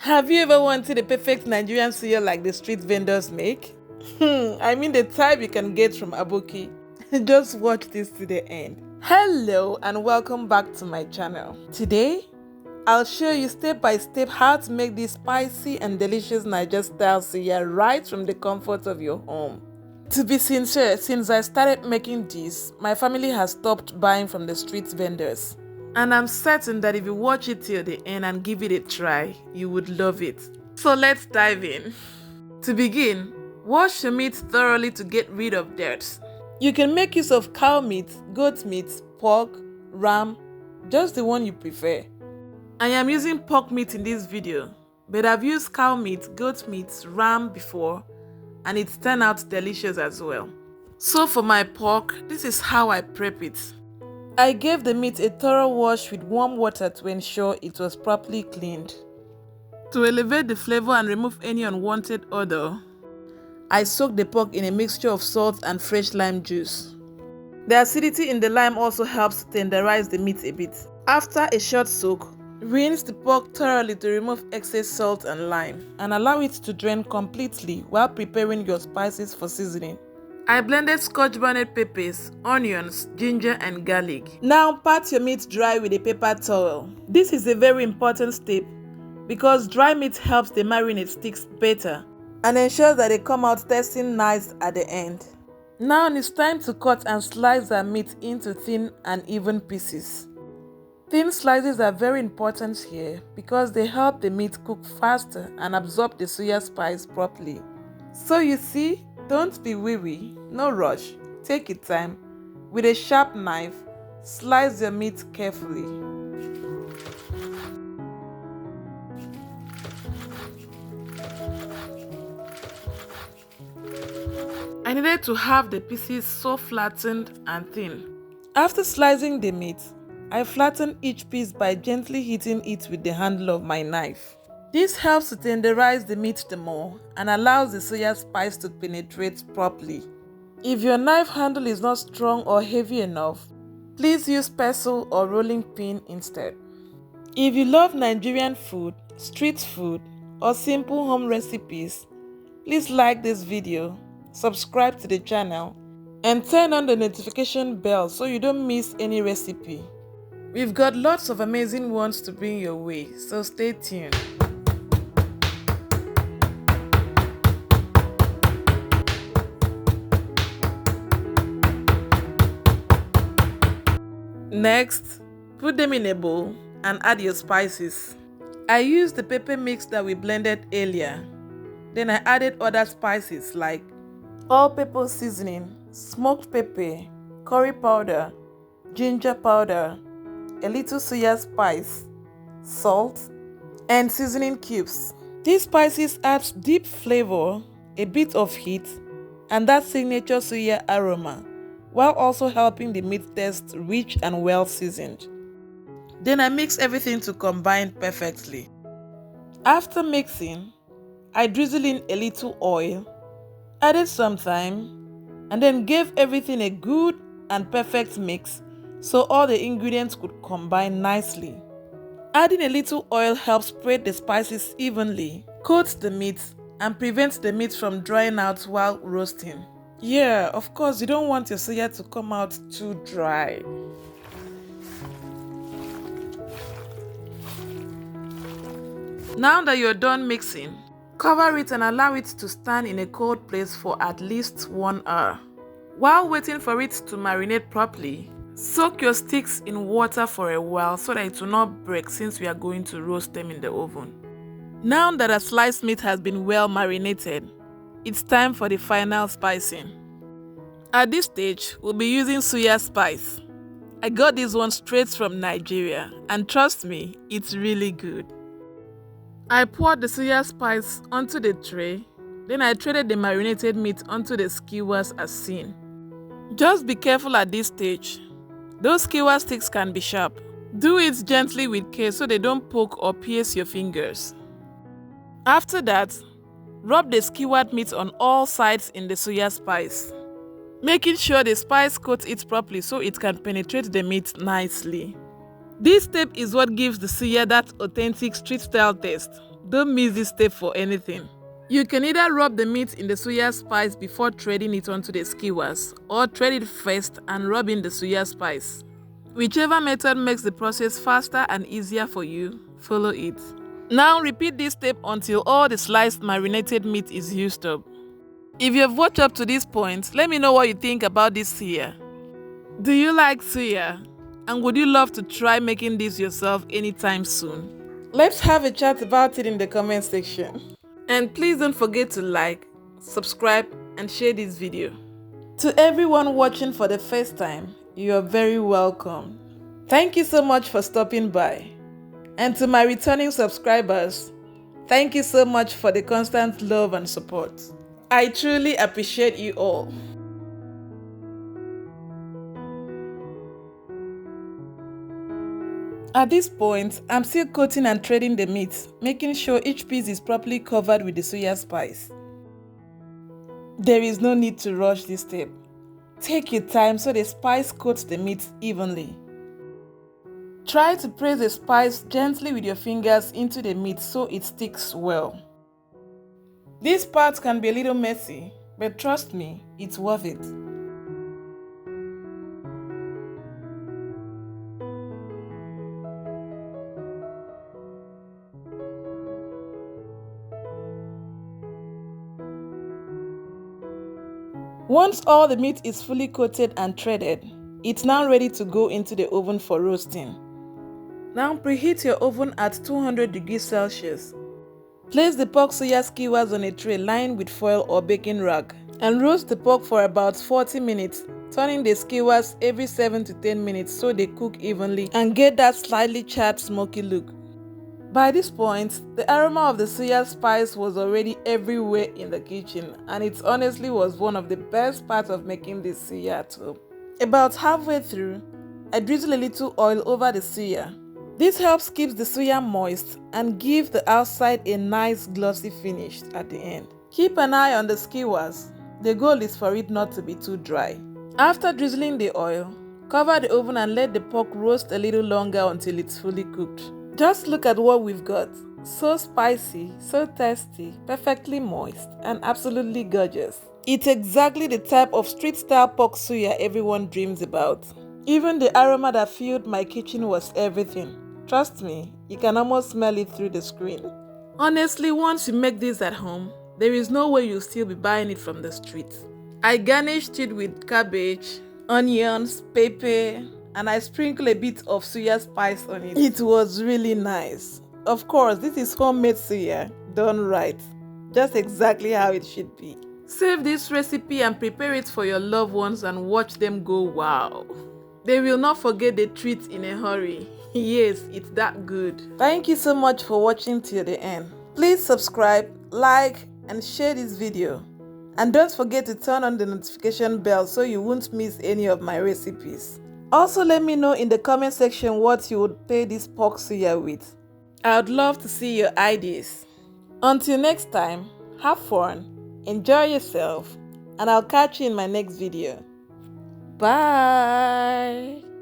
Have you ever wanted a perfect Nigerian suya like the street vendors make? I mean the type you can get from Aboki. Just watch this to the end. Hello and welcome back to my channel. Today, I'll show you step by step how to make this spicy and delicious Naija style suya right from the comfort of your home. To be sincere, since I started making this, my family has stopped buying from the street vendors. And I'm certain that if you watch it till the end and give it a try, you would love it. So let's dive in. To begin, wash your meat thoroughly to get rid of dirt. You can make use of cow meat, goat meat, pork, ram, just the one you prefer. I am using pork meat in this video, but I've used cow meat, goat meat, ram before, and it's turned out delicious as well. So for my pork, this is how I prep it. I gave the meat a thorough wash with warm water to ensure it was properly cleaned. To elevate the flavor and remove any unwanted odor, I soaked the pork in a mixture of salt and fresh lime juice. The acidity in the lime also helps to tenderize the meat a bit. After a short soak, rinse the pork thoroughly to remove excess salt and lime and allow it to drain completely while preparing your spices for seasoning. I blended scotch bonnet peppers, onions, ginger and garlic. Now pat your meat dry with a paper towel. This is a very important step because dry meat helps the marinade sticks better and ensures that they come out tasting nice at the end. Now it's time to cut and slice the meat into thin and even pieces. Thin slices are very important here because they help the meat cook faster and absorb the suya spice properly. So you see, don't be weary, no rush, take your time. With a sharp knife, slice your meat carefully. I needed to have the pieces so flattened and thin. After slicing the meat, I flattened each piece by gently hitting it with the handle of my knife. This helps to tenderize the meat the more and allows the soya spice to penetrate properly. If your knife handle is not strong or heavy enough, please use pestle or rolling pin instead. If you love Nigerian food, street food, or simple home recipes, please like this video, subscribe to the channel, and turn on the notification bell so you don't miss any recipe. We've got lots of amazing ones to bring your way, so stay tuned. Next, put them in a bowl and add your spices. I used the pepper mix that we blended earlier. Then I added other spices like all-purpose seasoning, smoked pepper, curry powder, ginger powder, a little soya spice, salt, and seasoning cubes. These spices add deep flavor, a bit of heat, and that signature suya aroma, while also helping the meat taste rich and well seasoned. Then I mix everything to combine perfectly. After mixing, I drizzled in a little oil, added some thyme, and then gave everything a good and perfect mix so all the ingredients could combine nicely. Adding a little oil helps spread the spices evenly, coats the meat, and prevents the meat from drying out while roasting. Yeah, of course, you don't want your suya to come out too dry. Now that you're done mixing, cover it and allow it to stand in a cold place for at least 1 hour. While waiting for it to marinate properly, soak your sticks in water for a while so that it will not break since we are going to roast them in the oven. Now that a sliced meat has been well marinated, it's time for the final spicing. At this stage, we'll be using suya spice. I got this one straight from Nigeria, and trust me, it's really good. I poured the suya spice onto the tray, then I traded the marinated meat onto the skewers as seen. Just be careful at this stage. Those skewer sticks can be sharp. Do it gently with care so they don't poke or pierce your fingers. After that, rub the skewered meat on all sides in the suya spice, making sure the spice coats it properly so it can penetrate the meat nicely. This step is what gives the suya that authentic street style taste. Don't miss this step for anything. You can either rub the meat in the suya spice before threading it onto the skewers, or thread it first and rub in the suya spice. Whichever method makes the process faster and easier for you, follow it. Now repeat this step until all the sliced marinated meat is used up. If you have watched up to this point, let me know what you think about this suya. Do you like suya? And would you love to try making this yourself anytime soon? Let's have a chat about it in the comment section. And please don't forget to like, subscribe, and share this video. To everyone watching for the first time, you are very welcome. Thank you so much for stopping by. And to my returning subscribers, thank you so much for the constant love and support. I truly appreciate you all. At this point, I'm still coating and threading the meat, making sure each piece is properly covered with the suya spice. There is no need to rush this step. Take your time so the spice coats the meat evenly. Try to press the spice gently with your fingers into the meat so it sticks well. This part can be a little messy, but trust me, it's worth it. Once all the meat is fully coated and threaded, it's now ready to go into the oven for roasting. Now preheat your oven at 200 degrees Celsius. Place the pork suya skewers on a tray lined with foil or baking rag and roast the pork for about 40 minutes, turning the skewers every 7 to 10 minutes so they cook evenly and get that slightly charred smoky look. By this point, the aroma of the suya spice was already everywhere in the kitchen, and it honestly was one of the best parts of making this suya at home. About halfway through, I drizzle a little oil over the suya. This helps keep the suya moist and give the outside a nice glossy finish at the end. Keep an eye on the skewers. The goal is for it not to be too dry. After drizzling the oil, cover the oven and let the pork roast a little longer until it's fully cooked. Just look at what we've got. So spicy, so tasty, perfectly moist, and absolutely gorgeous. It's exactly the type of street-style pork suya everyone dreams about. Even the aroma that filled my kitchen was everything. Trust me, you can almost smell it through the screen. Honestly, once you make this at home, there is no way you'll still be buying it from the street. I garnished it with cabbage, onions, pepper, and I sprinkle a bit of suya spice on it. It was really nice. Of course, this is homemade suya, done right. Just exactly how it should be. Save this recipe and prepare it for your loved ones and watch them go wow. They will not forget the treat in a hurry. Yes, it's that good. Thank you so much for watching till the end. Please subscribe, like, and share this video. And don't forget to turn on the notification bell so you won't miss any of my recipes. Also, let me know in the comment section what you would pair this pork suya with. I would love to see your ideas. Until next time, have fun, enjoy yourself, and I'll catch you in my next video. Bye!